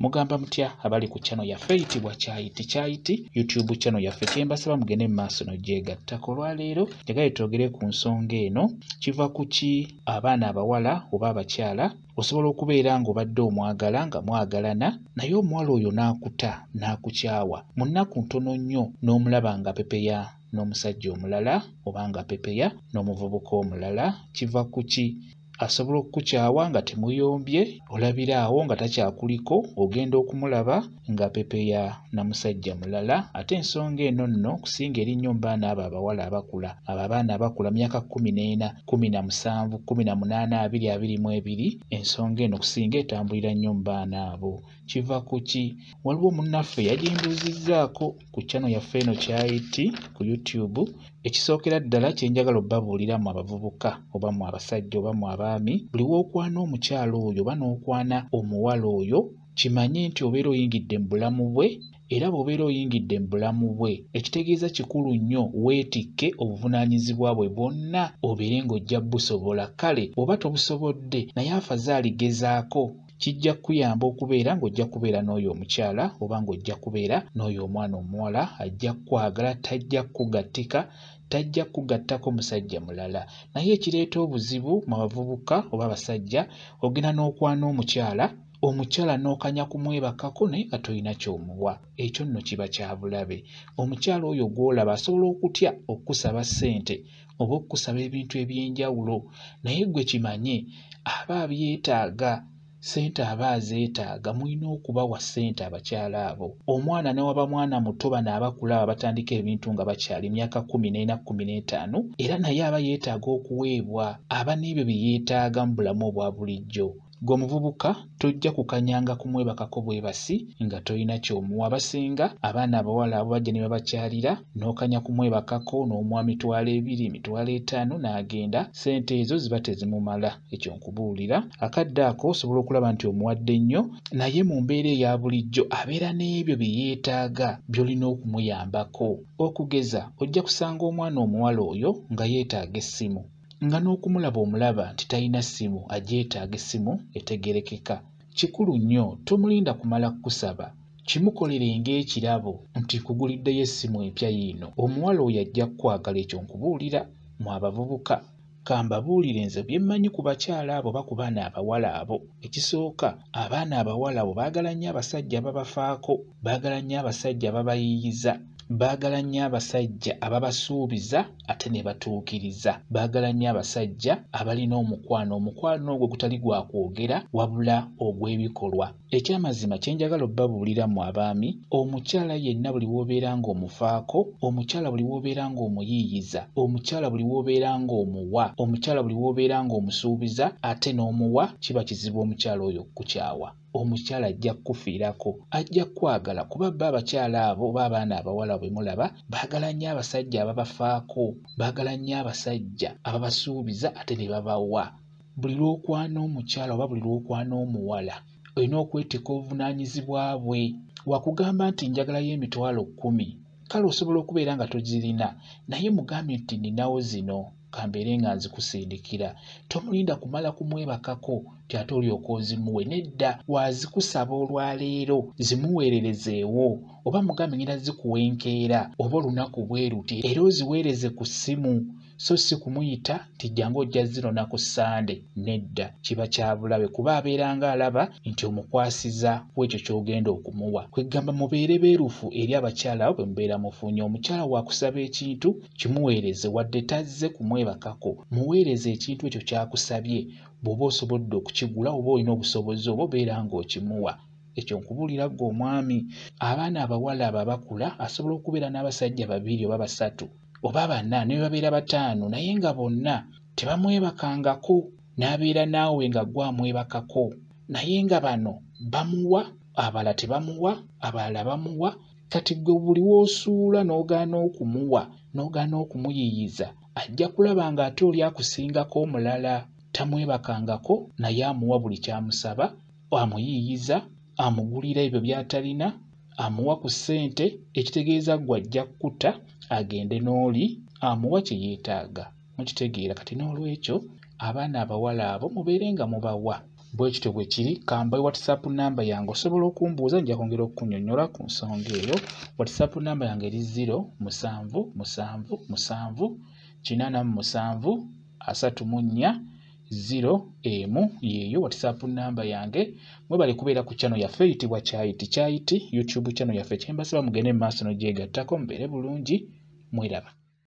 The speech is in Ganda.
Mugamba mutya abali ku channel yaffe eyitibwa Kyayiti YouTube channel yaffe kyembasaba mugende mu maaso n'ogyegattako. Olwaleero njagala twogere ku nsonga eno. Kiva ku ki abaana abawala oba abakyala osobola okubeera ng'obadde omwagala nga mwagalana naye omuwala oyo n'akuta n'akukyawa mu nnaku ntono nnyo n'omulaba nga pepeya n'omusajja omulala oba nga pepeya n'omuvubuka omulala. Kiva ku ki? Asobola okukukyawa nga temuyombye, olabira awo nga takyakuliko, ogenda okumulaba nga pepeya na musajja mulala. Ate ensonga eno nno kusinga eri nnyo mu baana abo abawala abakula, abo abaana abakula myaka 14, 17, 18, 20, 22. Ensonga eno kusinga etambulira nnyo mu baana abo. Kiva ku ki? Waliwo munnaffe yagimbuuzizzaako ku channel yaffe eno Kyayiti ku YouTube. Ekisookera ddala kye njagala obbabuulira mu abavubuka oba mu abasajja oba mu abaami, buli w'okwana omukyala oyo oba n'okwana omuwala oyo, kimanye nti obeera oyingidde mu bulamu bwe, era bw'obeera oyingidde mu bulamu bwe ekitegeeza kikulu nnyo weetikke obuvunaanyizibwa bwe bwonna obeere ng'ojja busobola. Kale oba tobusobodde naye afazaali gezaako, kijja kuyamba okubeera ng'ojja kubeera n'oyo omukyala oba ng'ojja kubeera n'oyo omwana omuwala ajja kwagala, tajja kugattika, tajja kugattako musajja mulala. Naye ekireeta obuzibu mu bavubuka oba abasajja, ogenda n'okwana omukyala n'okanya kumwebakako naye nga tolina ky'omuwa. Ekyo nno kiba kya bulabe. Omukyala oyo gw'olaba asobola okutya okukusaba ssente oba okukusaba ebintu eby'enjawulo, naye gwe kimanye aba abyetaaga. Ssente aba azeetaaga, mulina okubawa ssente abakyala abo. Omwana ne waba mwana muto bano abakula aba batandika ebintu nga bakyali myaka 14, 15, era naye aba yeetaaga okuweebwa, aba n'ebyo bye yeetaaga mu bulamu obwa bulijjo. Gwe omuvubuka tojja kukanyanga kumwebakako bwebasi nga tolina ky'omuwa. Abasinga abaana abawala abo bajja ne babakyalira n'okanya kumwebakako n'omuwa 2,000, 5,000 n'agenda, ssente ezo ziba tezimumala. Ekyo nkubuulira. Akadde ako osobola okulaba nti omuwadde nnyo, naye mu mbeera eya bulijjo abeera n'ebyo bye yeetaaga by'olina okumuyambako. Okugeza, ojja kusanga omwana omuwala oyo nga yeetaaga essimu, nga n'okumulaba omulaba nti talina ssimu, agyetaaga essimu etegerekeka. Kikulu nnyo tomulinda kumala kukusaba, kimukolere ng'ekirabo nti kuguliddeyo essimu empya yiino. Omuwala oyo ajja kukwagala. Ekyo nkubuulira mu abavubuka. Kambabuulire nze bye mmanyi ku bakyala abo oba ku baana abawala abo. Ekisooka, abaana abawala abo baagala nnyo abasajja ababafaako, baagala nnyo abasajja ababayiiyiza, baagala nnyo abasajja ababasuubiza ate ne batuukiriza, baagala nnyo abasajja abalina omukwano ogwo gutali gwa kwogera wabula ogw'ebikolwa. Ekyamazima kye njagala obbabuulira mu abaami, omukyala yenna buli w'obeera ng'omufaako, omukyala buli w'obeera ng'omuyiiyiza, omukyala buli w'obeera ng'omuwa, omukyala buli w'obeera ng'omusuubiza ate n'omuwa, kiba kizibu omukyala oyo okukukyawa. Omukyala ajja kukufiirako, ajja kwagala kuba bba abakyala abo oba abaana abawala bwe mulaba baagala nnyo abasajja ababafaako, baagala nnyo abasajja ababasuubiza ate ne babawa. Buli lw'okwana omukyala oba buli lw'okwana omuwala olina okwetikka obuvunaanyizibwa bwe. Wakugamba nti njagalayo emitwalo 10, kale osobola okubeera nga tozirina, naye mugambye nti ninawo zino kambeere nga nzikusindikira. Tomulinda kumala kumwebakako nti ate olyoka ozimuwe. Nedda, wazikusaba olwaleero zimuweererezeewo, oba mugambe ngenda zikuwenkeera oba olunaku bwe luti, era oziweereze ku ssimu so si kumuyita nti jjangu ojja zino ku Sande. Nedda, kiba kya bulabe kuba abeeranga alaba nti omukwasiza ku ekyo ky'ogenda okumuwa. Kwegamba mubeere beerufu eri abakyala abo bwe mubeera mufunye. Omukyala waakusaba ekintu kimuweereze, wadde tazze kumwebakako, muweereze ekintu ekyo ky'akusabye. Bw'oba osobodde okukigula oba olina obusobozi oba obeera ng'okimuwa. Ekyo nkubuulira ggwe omwami. Abaana abawala abo abakula asobola okubeera n'abasajja 2 oba 3 oba 4 ne babeera 5 naye nga bonna tebamwebakangako, n'abeera naawe nga gwamwebakako naye nga bano bamuwa, abalala tebamuwa, abalala bamuwa. Kati gwe buli w'osuula n'ogaana okumuwa n'ogaana okumuyiiyiza, ajja kulaba nga ate oli akusingako omulala. Tamwebakangako naye amuwa buli ky'amusaba, amuyiiyiza, amugulira ebyo by'atalina, amuwa ku ssente, ekitegeeza ggwe ajja kukutta agende n'oli amuwa kye yeetaaga. Mukitegeera. Kati n'olwekyo abaana abawala abo mubeere nga mubawa, bwe kityo bwe kiri. Kamba WhatsApp namba yange osobola okumbuuza, nja kwongera okukunnyonnyola ku nsonga eyo. WhatsApp namba yange eri 0777873401 yeeyo WhatsApp namba yange. Mwebale kubeera ku channel yaffe eyitibwa Kyayiti YouTube channel yaffe. Kyembasaba mugende mu maaso n'ogyegattako, mubeere bulungi, mweraba.